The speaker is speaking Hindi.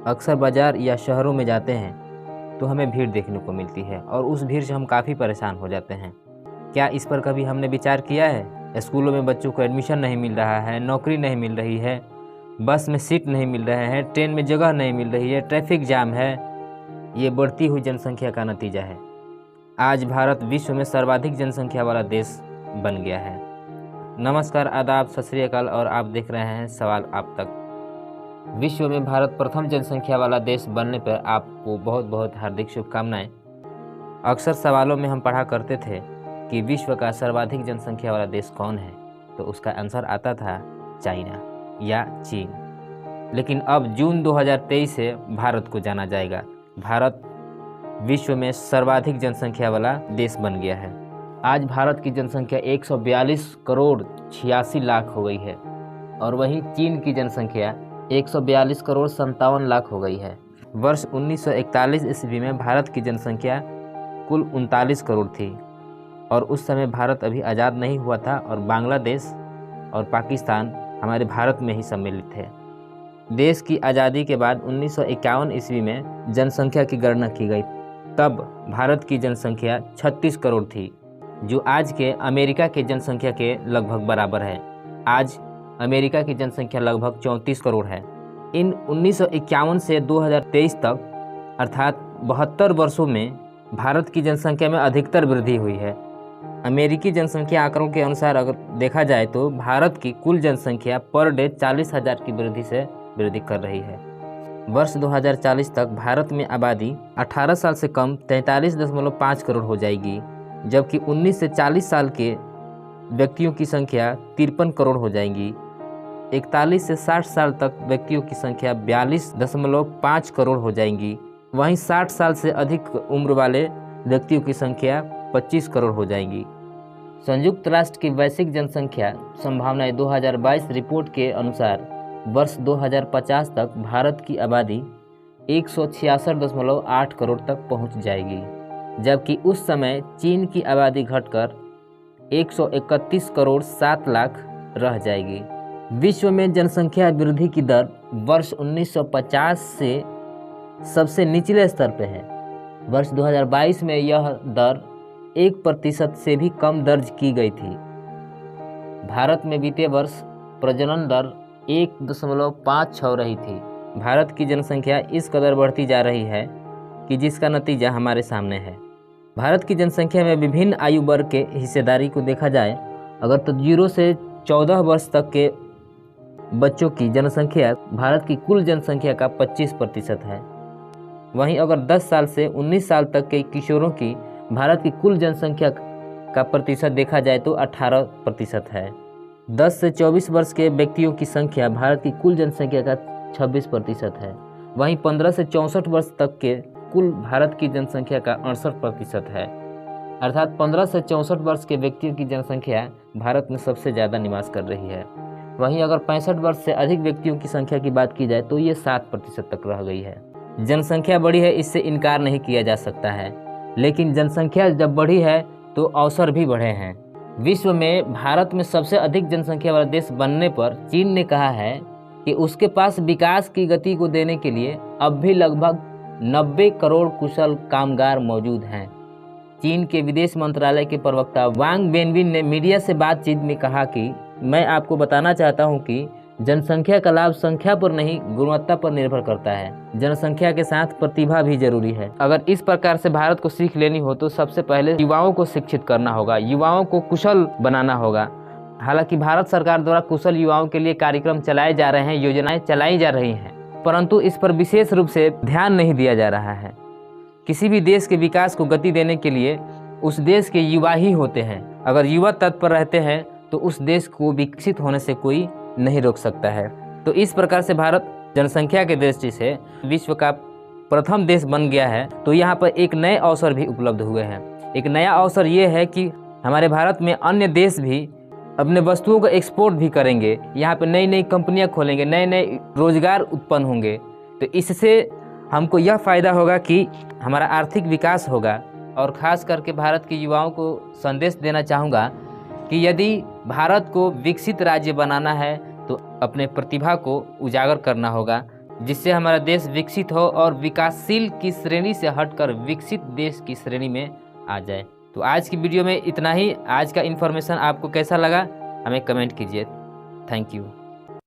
अक्सर बाज़ार या शहरों में जाते हैं तो हमें भीड़ देखने को मिलती है और उस भीड़ से हम काफ़ी परेशान हो जाते हैं। क्या इस पर कभी हमने विचार किया है? स्कूलों में बच्चों को एडमिशन नहीं मिल रहा है, नौकरी नहीं मिल रही है, बस में सीट नहीं मिल रहे हैं, ट्रेन में जगह नहीं मिल रही है, ट्रैफिक जाम है। ये बढ़ती हुई जनसंख्या का नतीजा है। आज भारत विश्व में सर्वाधिक जनसंख्या वाला देश बन गया है। नमस्कार, आदाब, सत श्री अकाल और आप देख रहे हैं सवाल आप तक। विश्व में भारत प्रथम जनसंख्या वाला देश बनने पर आपको बहुत बहुत हार्दिक शुभकामनाएं। अक्सर सवालों में हम पढ़ा करते थे कि विश्व का सर्वाधिक जनसंख्या वाला देश कौन है, तो उसका आंसर आता था चाइना या चीन। लेकिन अब जून 2023 से भारत को जाना जाएगा। भारत विश्व में सर्वाधिक जनसंख्या वाला देश बन गया है। आज भारत की जनसंख्या 142 करोड़ 86 लाख हो गई है और वहीं चीन की जनसंख्या 142 करोड़ 57 लाख हो गई है। वर्ष 1941 ईस्वी में भारत की जनसंख्या कुल 39 करोड़ थी और उस समय भारत अभी आज़ाद नहीं हुआ था और बांग्लादेश और पाकिस्तान हमारे भारत में ही सम्मिलित थे। देश की आज़ादी के बाद 1951 ईस्वी में जनसंख्या की गणना की गई। तब भारत की जनसंख्या 36 करोड़ थी, जो आज के अमेरिका के जनसंख्या के लगभग बराबर है। आज अमेरिका की जनसंख्या लगभग 34 करोड़ है। इन 1951 से 2023 तक अर्थात 72 वर्षों में भारत की जनसंख्या में अधिकतर वृद्धि हुई है। अमेरिकी जनसंख्या आंकड़ों के अनुसार अगर देखा जाए तो भारत की कुल जनसंख्या पर डे 40,000 की वृद्धि कर रही है। वर्ष 2040 तक भारत में आबादी 18 साल से कम 43.5 करोड़ हो जाएगी, जबकि 19 से 40 साल के व्यक्तियों की संख्या 53 करोड़ हो जाएगी। 41 से 60 साल तक व्यक्तियों की संख्या 42.5 करोड़ हो जाएंगी। वहीं 60 साल से अधिक उम्र वाले व्यक्तियों की संख्या 25 करोड़ हो जाएंगी। संयुक्त राष्ट्र की वैश्विक जनसंख्या संभावनाएं 2022 रिपोर्ट के अनुसार वर्ष 2050 तक भारत की आबादी 166.8 करोड़ तक पहुंच जाएगी, जबकि उस समय चीन की आबादी घटकर 131 करोड़ 7 लाख रह जाएगी। विश्व में जनसंख्या वृद्धि की दर वर्ष 1950 से सबसे निचले स्तर पर है। वर्ष 2022 में यह दर 1% से भी कम दर्ज की गई थी। भारत में बीते वर्ष प्रजनन दर 1.56 रही थी। भारत की जनसंख्या इस कदर बढ़ती जा रही है कि जिसका नतीजा हमारे सामने है। भारत की जनसंख्या में विभिन्न आयु वर्ग के हिस्सेदारी को देखा जाए, अगर तो 0 से 14 वर्ष तक के बच्चों की जनसंख्या भारत की कुल जनसंख्या का 25% है। वहीं अगर 10 साल से 19 साल तक के किशोरों की भारत की कुल जनसंख्या का प्रतिशत देखा जाए तो 18% है। 10 से 24 वर्ष के व्यक्तियों की संख्या भारत की कुल जनसंख्या का 26% है। वहीं 15 से 64 वर्ष तक के कुल भारत की जनसंख्या का 68% है। अर्थात 15 से 64 वर्ष के व्यक्तियों की जनसंख्या भारत में सबसे ज़्यादा निवास कर रही है। वहीं अगर 65 वर्ष से अधिक व्यक्तियों की संख्या की बात की जाए तो ये 7% तक रह गई है। जनसंख्या बढ़ी है, इससे इनकार नहीं किया जा सकता है, लेकिन जनसंख्या जब बढ़ी है तो अवसर भी बढ़े हैं। विश्व में भारत में सबसे अधिक जनसंख्या वाला देश बनने पर चीन ने कहा है कि उसके पास विकास की गति को देने के लिए अब भी लगभग 90 करोड़ कुशल कामगार मौजूद हैं। चीन के विदेश मंत्रालय के प्रवक्ता वांग वेनबिन ने मीडिया से बातचीत में कहा कि मैं आपको बताना चाहता हूं कि जनसंख्या का लाभ संख्या पर नहीं गुणवत्ता पर निर्भर करता है। जनसंख्या के साथ प्रतिभा भी जरूरी है। अगर इस प्रकार से भारत को सीख लेनी हो तो सबसे पहले युवाओं को शिक्षित करना होगा, युवाओं को कुशल बनाना होगा। हालांकि भारत सरकार द्वारा कुशल युवाओं के लिए कार्यक्रम चलाए जा रहे हैं, योजनाएं चलाई जा रही हैं, परंतु इस पर विशेष रूप से ध्यान नहीं दिया जा रहा है। किसी भी देश के विकास को गति देने के लिए उस देश के युवा ही होते हैं। अगर युवा तत्पर रहते हैं तो उस देश को विकसित होने से कोई नहीं रोक सकता है। तो इस प्रकार से भारत जनसंख्या के दृष्टि से विश्व का प्रथम देश बन गया है। तो यहाँ पर एक नए अवसर भी उपलब्ध हुए हैं। एक नया अवसर ये है कि हमारे भारत में अन्य देश भी अपने वस्तुओं को एक्सपोर्ट भी करेंगे। यहाँ पर नई नई कंपनियाँ खोलेंगे, नए नए रोजगार उत्पन्न होंगे। तो इससे हमको यह फ़ायदा होगा कि हमारा आर्थिक विकास होगा। और ख़ास करके भारत के युवाओं को संदेश देना चाहूँगा कि यदि भारत को विकसित राज्य बनाना है तो अपने प्रतिभा को उजागर करना होगा। जिससे हमारा देश विकसित हो और विकासशील की श्रेणी से हटकर विकसित देश की श्रेणी में आ जाए। तो आज की वीडियो में इतना ही। आज का इन्फॉर्मेशन आपको कैसा लगा हमें कमेंट कीजिए। Thank you.